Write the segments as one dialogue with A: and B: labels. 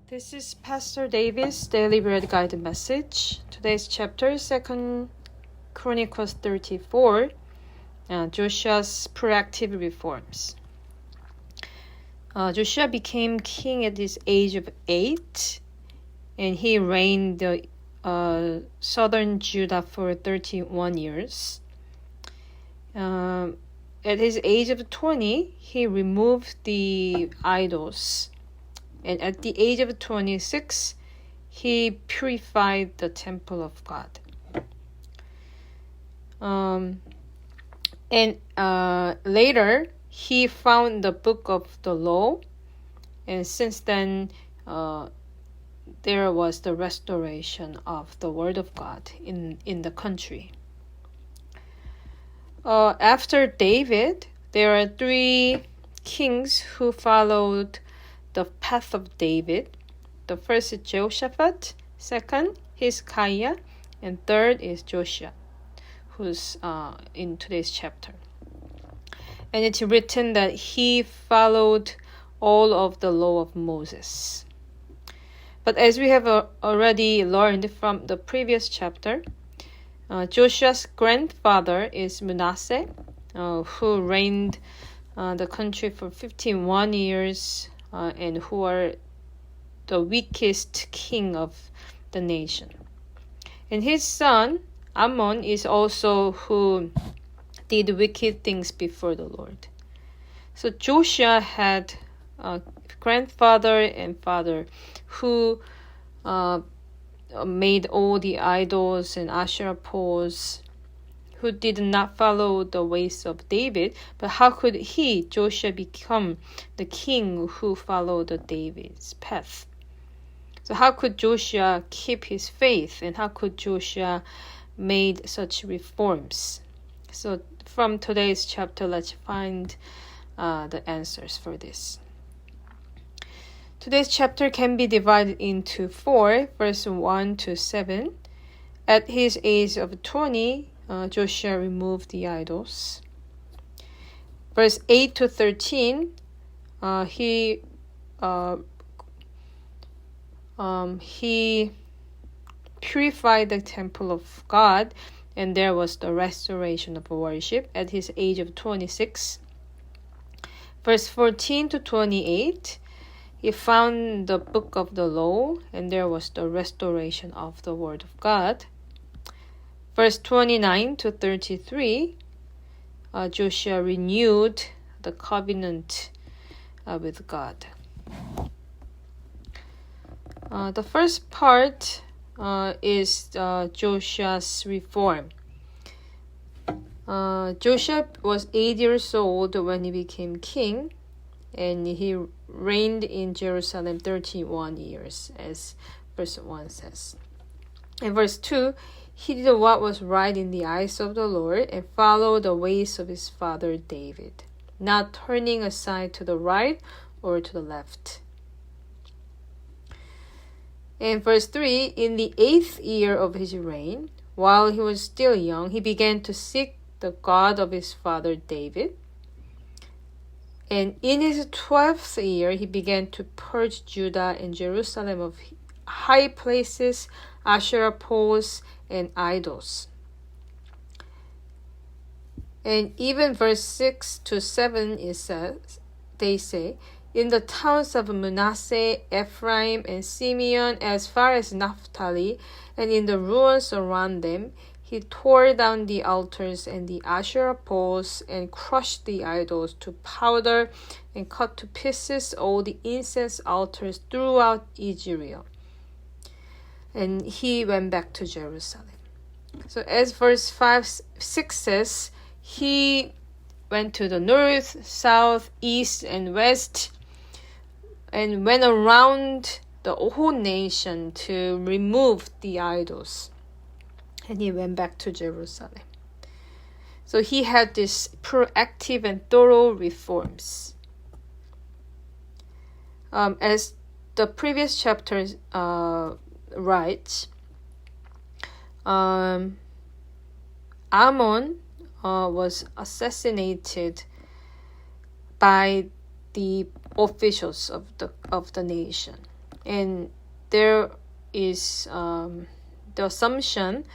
A: This is Pastor Davis' Daily Bread Guided Message. Today's chapter, 2 Chronicles 34, Josiah's proactive reforms. Josiah became king at the age of 8, and he reigned southern Judah for 31 years. At his age of 20, he removed the idols. And at the age of 26, he purified the temple of God. Later, he found the book of the law. And since then, there was the restoration of the word of God in the country. After David, there are 3 kings who followed the path of David. The first is Jehoshaphat, second Hezekiah, and third is Josiah, who's in today's chapter. And it's written that he followed all of the law of Moses. But as we have already learned from the previous chapter, Josiah's grandfather is Manasseh, who reigned the country for 51 years, and who are the weakest king of the nation. And his son, Ammon, is also who did wicked things before the Lord. So Josiah had a grandfather and father who made all the idols and Asherah poles, who did not follow the ways of David. But how could he, Josiah, become the king who followed David's path? So how could Josiah keep his faith, and how could Josiah made such reforms? So from today's chapter, let's find the answers for this. Today's chapter can be divided into 4, verse 1 to 7. At his age of 20, Josiah removed the idols. Verse 8 to 13, he purified the temple of God, and there was the restoration of worship at his age of 26. Verse 14 to 28, he found the book of the law, and there was the restoration of the word of God. Verse 29 to 33, Josiah renewed the covenant with God. The first part is Josiah's reform. Josiah was 8 years old when he became king, and he reigned in Jerusalem 31 years, as verse 1 says. And verse 2, he did what was right in the eyes of the Lord and followed the ways of his father David, not turning aside to the right or to the left. And verse 3, in the 8th year of his reign, while he was still young, he began to seek the God of his father David. And in his 12th year, he began to purge Judah and Jerusalem of high places, Asherah poles, and idols. And even verse 6 to 7, it says, they say, in the towns of Manasseh, Ephraim, and Simeon, as far as Naphtali, and in the ruins around them, he tore down the altars and the Asherah poles and crushed the idols to powder and cut to pieces all the incense altars throughout Israel. And he went back to Jerusalem. So as verse 6 says, he went to the north, south, east, and west, and went around the whole nation to remove the idols. And he went back to Jerusalem. So he had this proactive and thorough reforms. As the previous chapter writes, Ammon was assassinated by the officials of the nation. And there is the assumption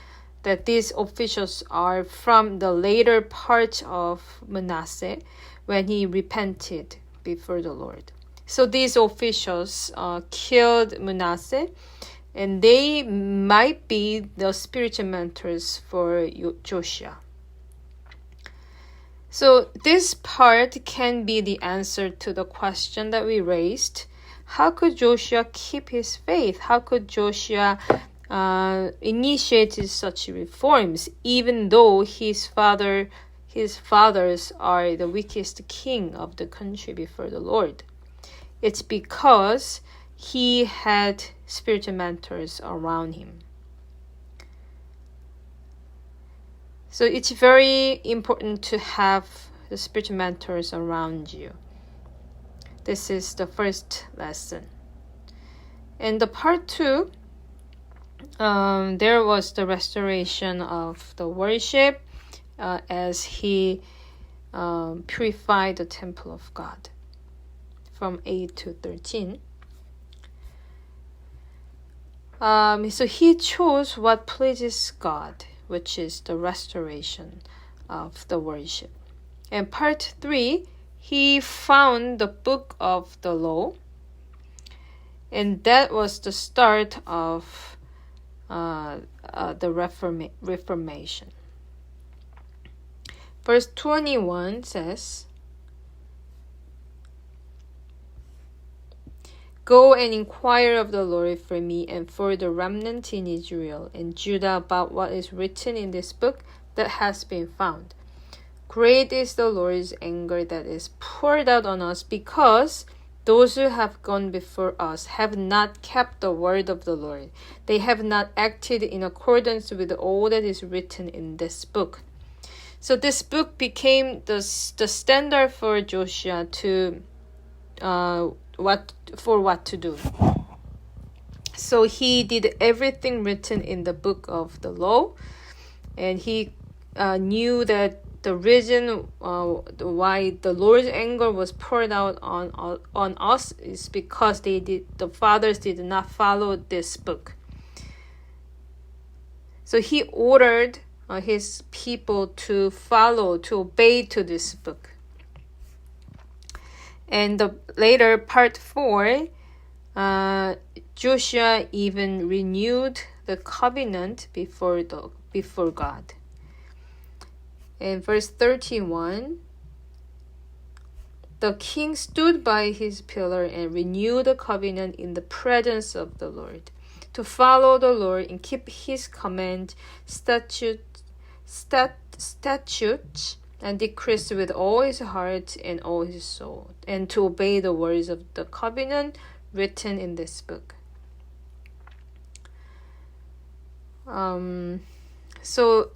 A: that these officials are from the later part of Manasseh when he repented before the Lord. So these officials killed Manasseh, and they might be the spiritual mentors for Joshua. So this part can be the answer to the question that we raised. How could Joshua keep his faith? How could Joshua initiate such reforms, even though his fathers are the weakest king of the country before the Lord? It's because he had spiritual mentors around him. So it's very important to have the spiritual mentors around you. This is the first lesson. And the part 2, there was the restoration of the worship as he purified the temple of God from 8 to 13. So he chose what pleases God, which is the restoration of the worship. And part 3, he found the book of the law, and that was the start of the Reformation. Verse 21 says, "Go and inquire of the Lord for me and for the remnant in Israel and Judah about what is written in this book that has been found. Great is the Lord's anger that is poured out on us, because those who have gone before us have not kept the word of the Lord. They have not acted in accordance with all that is written in this book." So this book became the standard for Joshua to what to do. So he did everything written in the book of the law, and he knew that the reason why the Lord's anger was poured out on us is because the fathers did not follow this book. So he ordered his people to obey to this book. And the later part 4, Joshua even renewed the covenant before God. In verse 31, the king stood by his pillar and renewed the covenant in the presence of the Lord, to follow the Lord and keep his command, statutes, and decrees with all his heart and all his soul, and to obey the words of the covenant written in this book. So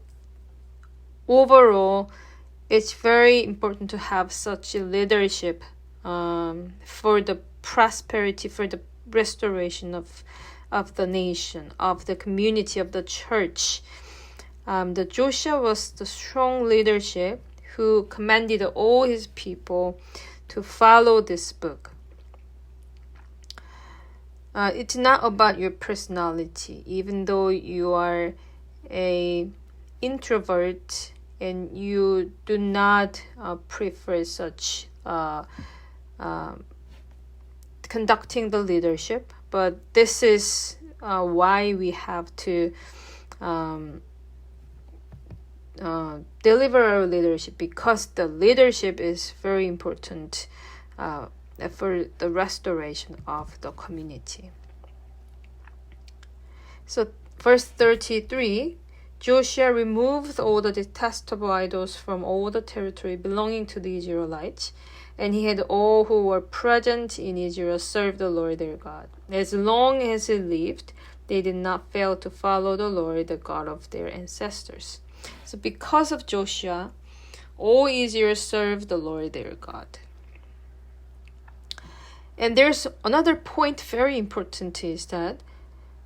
A: overall, it's very important to have such a leadership for the prosperity, for the restoration of the nation, of the community, of the church. The Joshua was the strong leadership who commanded all his people to follow this book. It's not about your personality, even though you are a introvert and you do not prefer such conducting the leadership, but this is why we have to deliver our leadership, because the leadership is very important for the restoration of the community. So verse 33, Joshua removed all the detestable idols from all the territory belonging to the Israelites, and he had all who were present in Israel serve the Lord their God. As long as he lived, they did not fail to follow the Lord, the God of their ancestors. So because of Joshua, all Israel served the Lord their God. And there's another point very important, is that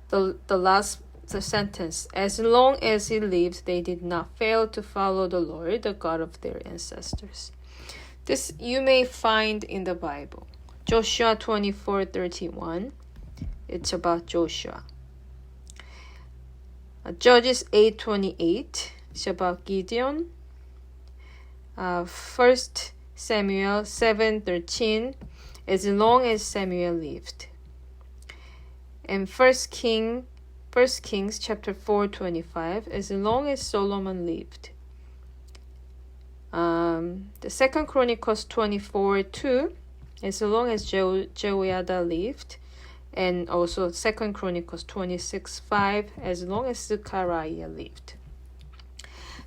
A: the last sentence, as long as he lived, they did not fail to follow the Lord, the God of their ancestors. This you may find in the Bible. Joshua 24:31. it's about Joshua. Judges 8:28, it's about Gideon. 1 Samuel 7:13, as long as Samuel lived. And 1 Kings chapter 4:25, as long as Solomon lived. The 2 Chronicles 24:2, as long as Jehoiada lived. And also 2 Chronicles 26:5, as long as Zechariah lived.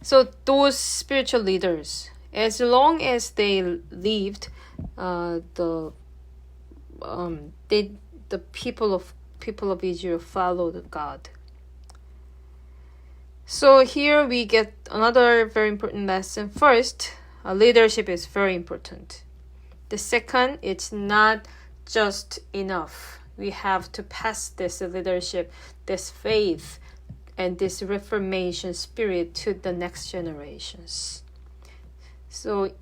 A: So those spiritual leaders, as long as they lived, the people of Israel followed God. So here we get another very important lesson. First, leadership is very important. The second, it's not just enough. We have to pass this leadership, this faith, and this Reformation spirit to the next generations. So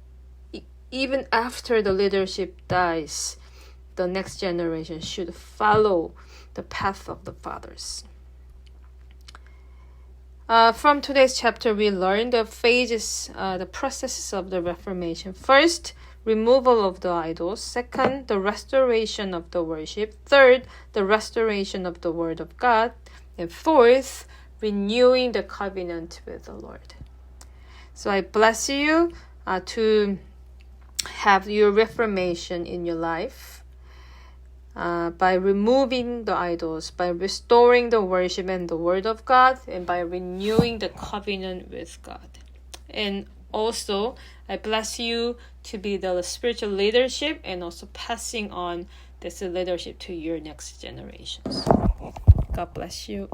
A: even after the leadership dies, the next generation should follow the path of the fathers. From today's chapter, we learned the phases, the processes of the Reformation. First, removal of the idols. Second, the restoration of the worship. Third, the restoration of the Word of God. And fourth, renewing the covenant with the Lord. So I bless you to have your reformation in your life by removing the idols, by restoring the worship and the Word of God, and by renewing the covenant with God. And also, I bless you to be the spiritual leadership and also passing on this leadership to your next generations. God bless you.